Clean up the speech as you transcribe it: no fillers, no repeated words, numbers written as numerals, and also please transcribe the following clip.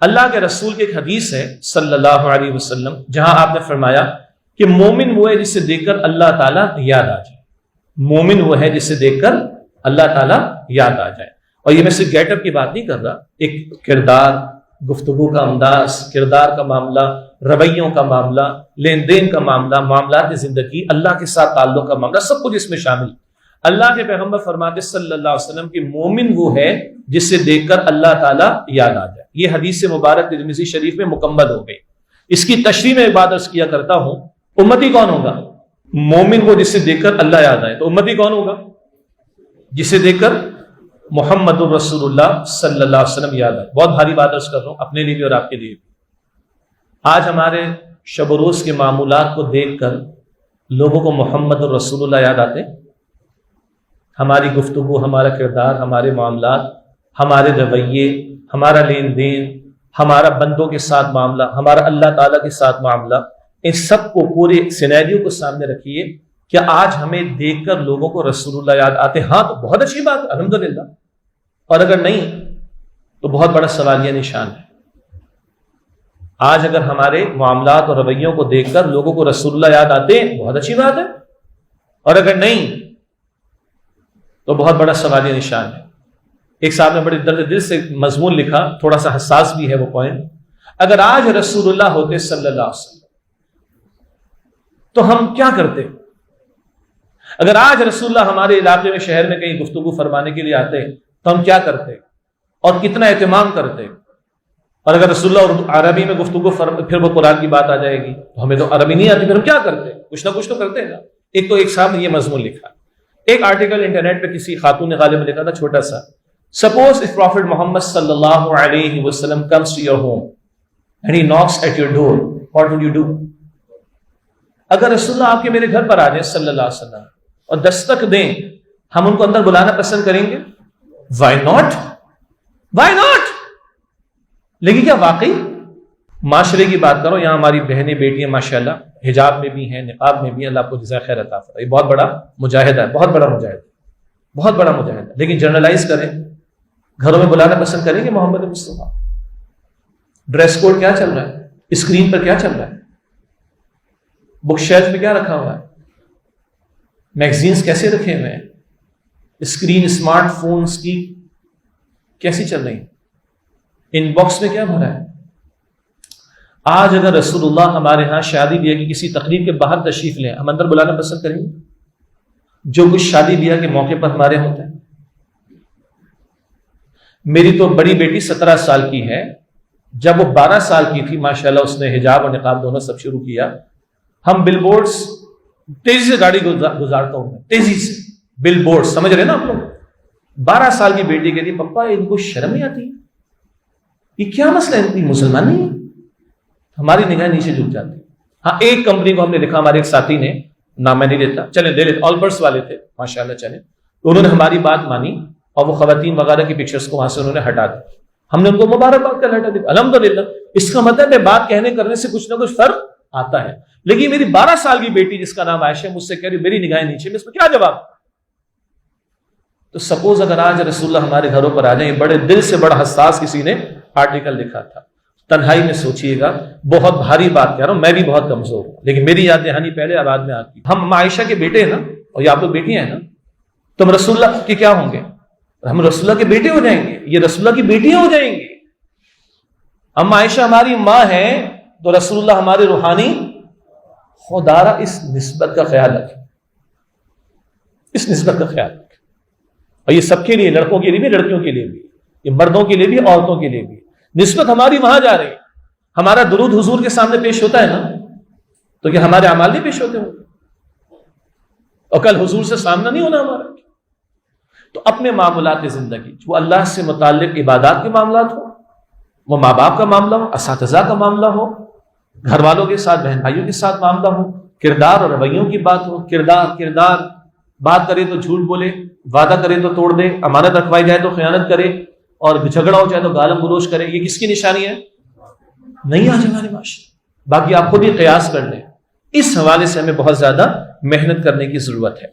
اللہ کے رسول کی ایک حدیث ہے صلی اللہ علیہ وسلم، جہاں آپ نے فرمایا کہ مومن وہ ہے جسے دیکھ کر اللہ تعالیٰ یاد آ جائے. مومن وہ ہے جسے دیکھ کر اللہ تعالیٰ یاد آ جائے. اور یہ میں صرف گیٹ اپ کی بات نہیں کر رہا، ایک کردار، گفتگو کا انداز، کردار کا معاملہ، رویوں کا معاملہ، لین دین کا معاملہ، معاملات زندگی، اللہ کے ساتھ تعلق کا معاملہ، سب کچھ اس میں شامل. اللہ کے پیغمبر فرماتے صلی اللہ علیہ وسلم کہ مومن وہ ہے جسے دیکھ کر اللہ تعالیٰ یاد آ جائے. یہ حدیث مبارک ترمذی شریف میں مکمل ہو گئی. اس کی تشریح میں ایک بات عرض کیا کرتا ہوں، امتی کون ہوگا؟ مومن وہ جسے دیکھ کر اللہ یاد آئے. تو امتی کون ہوگا؟ جسے دیکھ کر محمد الرسول اللہ صلی اللہ علیہ وسلم یاد آئے. بہت بھاری بات عرض کر رہا ہوں اپنے لیے بھی اور آپ کے لیے بھی. آج ہمارے شب و روز کے معمولات کو دیکھ کر لوگوں کو محمد الرسول اللہ یاد آتے. ہماری گفتگو، ہمارا کردار، ہمارے معاملات، ہمارے رویے، ہمارا لین دین، ہمارا بندوں کے ساتھ معاملہ، ہمارا اللہ تعالیٰ کے ساتھ معاملہ، ان سب کو پورے سینیریو کو سامنے رکھیے. کیا آج ہمیں دیکھ کر لوگوں کو رسول اللہ یاد آتے؟ ہاں تو بہت اچھی بات ہے، الحمدللہ. اور اگر نہیں تو بہت بڑا سوالیہ نشان ہے. آج اگر ہمارے معاملات اور رویوں کو دیکھ کر لوگوں کو رسول اللہ یاد آتے ہیں، بہت اچھی بات ہے. اور اگر نہیں تو بہت بڑا سوالیہ نشان ہے. ایک صاحب نے بڑے درد دل سے مضمون لکھا، تھوڑا سا حساس بھی ہے وہ پوائنٹ. اگر آج رسول اللہ ہوتے صلی اللہ علیہ وسلم تو ہم کیا کرتے؟ اگر آج رسول اللہ ہمارے علاقے میں، شہر میں کہیں گفتگو فرمانے کے لیے آتے تو ہم کیا کرتے اور کتنا اہتمام کرتے؟ اور اگر رسول اللہ عربی میں گفتگو پھر وہ قرآن کی بات آ جائے گی تو ہمیں تو عربی نہیں آتی، پھر ہم کیا کرتے؟ کچھ نہ کچھ تو کرتے ہیں نا. ایک صاحب نے یہ مضمون لکھا، ایک آرٹیکل انٹرنیٹ پہ کسی خاتون نے غالب لکھا تھا چھوٹا سا. Suppose if Prophet Muhammad sallallahu alayhi wasallam comes to your home and he knocks at your door, what would you do? اگر رسول اللہ آپ کے میرے گھر پر آ جائیں صلی اللہ علیہ وسلم اور دستک دیں، ہم ان کو اندر بلانا پسند کریں گے؟ Why not? Why not? لیکن کیا واقعی معاشرے کی بات کرو، یہاں ہماری بہنیں بیٹیاں ماشاءاللہ حجاب میں بھی ہیں، نقاب میں بھی ہیں، اللہ آپ کو جزائے خیر عطا فرمائے. یہ بہت بڑا مجاہدہ ہے، بہت بڑا مجاہدہ، بہت بڑا مجاہدہ. لیکن جنرلائز کریں، گھروں میں بلانا پسند کریں گے محمد مصطفیٰ؟ ڈریس کوڈ کیا چل رہا ہے؟ اسکرین پر کیا چل رہا ہے؟ بک شیلف میں کیا رکھا ہوا ہے؟ میگزینز کیسے رکھے ہوئے ہیں؟ اسکرین اسمارٹ فونز کی کیسی چل رہی ہیں؟ ان باکس میں کیا بھرا ہے؟ آج اگر رسول اللہ ہمارے ہاں شادی بیاہ کی کسی تقریب کے باہر تشریف لیں، ہم اندر بلانا پسند کریں گے؟ جو کچھ شادی بیاہ کے موقع پر ہمارے ہوتا ہے. میری تو بڑی بیٹی 17 سال کی ہے، جب وہ 12 سال کی تھی ماشاءاللہ اس نے حجاب اور نقاب دونوں سب شروع کیا. ہم بل بورڈز تیزی سے گاڑی گزارتا ہوں، تیزی سے بل بورڈ، سمجھ رہے نا آپ لوگ؟ 12 سال کی بیٹی کے لیے پپا ان کو شرم نہیں آتی؟ یہ کیا مسئلہ ہے؟ ان مسلمان نہیں ہے؟ ہماری نگاہ نیچے جھک جاتی. ہاں ایک کمپنی کو ہم نے لکھا، ہمارے ایک ساتھی نے، نام میں نہیں لیتا، چلے دے لیتے، آلبرٹس والے تھے ماشاءاللہ، چلے انہوں نے ہماری بات مانی اور وہ خواتین وغیرہ کی پکچرز کو وہاں سے انہوں نے ہٹا دیا. ہم نے ان کو مبارکباد کا لیٹر دیا، الحمدللہ. اس کا مطلب ہے بات کہنے کرنے سے کچھ نہ کچھ فرق آتا ہے. لیکن میری 12 سال کی بیٹی جس کا نام عائشہ مجھ سے کہہ رہی میری نگاہیں نیچے، میں اس کو کیا جواب؟ تو سپوز اگر آج رسول اللہ ہمارے گھروں پر آ جائیں، بڑے دل سے بڑا حساس کسی نے آرٹیکل لکھا تھا. تنہائی میں سوچئے گا، بہت بھاری بات کہہ رہا ہوں، میں بھی بہت کمزور ہوں لیکن میری یاد دہانی پہلے بعد میں آتی. ہم عائشہ کے بیٹے ہیں نا، اور یہ آپ لوگ بیٹیاں ہیں نا، تم رسول اللہ کے کیا ہوں گے؟ ہم رسول اللہ کے بیٹے ہو جائیں گے، یہ رسول اللہ کی بیٹیاں ہو جائیں گی. ہم عائشہ ہماری ماں ہیں تو رسول اللہ ہمارے روحانی خدارہ. اس نسبت کا خیال رکھیں، اس نسبت کا خیال رکھیں. اور یہ سب کے لیے، لڑکوں کے لیے بھی، لڑکیوں کے لیے بھی، یہ مردوں کے لیے بھی، عورتوں کے لیے بھی. نسبت ہماری وہاں جا رہی ہے. ہمارا درود حضور کے سامنے پیش ہوتا ہے نا، تو کیا ہمارے اعمال نہیں پیش ہوتے ہوں گے؟ اور کل حضور سے سامنا نہیں ہونا ہمارا. تو اپنے معاملات زندگی، وہ اللہ سے متعلق عبادات کے معاملات ہو، وہ ماں باپ کا معاملہ ہو، اساتذہ کا معاملہ ہو، گھر والوں کے ساتھ، بہن بھائیوں کے ساتھ معاملہ ہو، کردار اور رویوں کی بات ہو. کردار بات کرے تو جھوٹ بولے، وعدہ کرے تو توڑ دے، امانت رکھوائی جائے تو خیانت کرے، اور جھگڑا ہو جائے تو گالم گلوچ کرے. یہ کس کی نشانی ہے؟ نہیں آج ہمارے معاشرے. باقی آپ خود ہی قیاس کر لیں. اس حوالے سے ہمیں بہت زیادہ محنت کرنے کی ضرورت ہے.